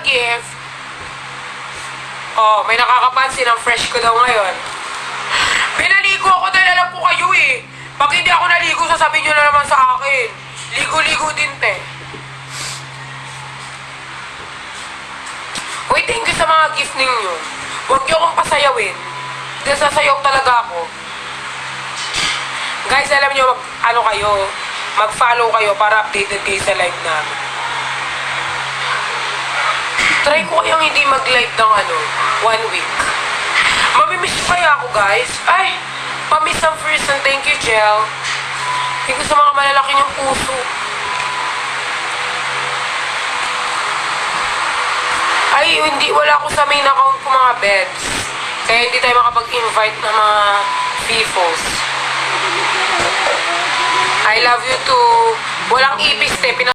gift. Oh, may nakakapansin ang fresh ko daw ngayon. Pinaligo ako dahil alam ko kayo eh. Pag hindi ako naligo, sasabihin nyo na naman sa akin. Ligo-ligo din, te. Uy, thank you sa mga gift ninyo. Huwag nyo akong pasayawin. Dahil sasayaw talaga ako. Guys, alam nyo, mag-follow kayo para updated kayo sa live namin. Try ko kayang hindi mag-live ng 1 week. Mamimiss kaya ako, guys. Ay, pamiss ang first and thank you, Jel. Thank you sa mga malalaki niyong puso. Ay, wala ako sa main account ko mga beds. Kaya hindi tayo makapag-invite ng mga peoples. I love you too. Walang ipis, te.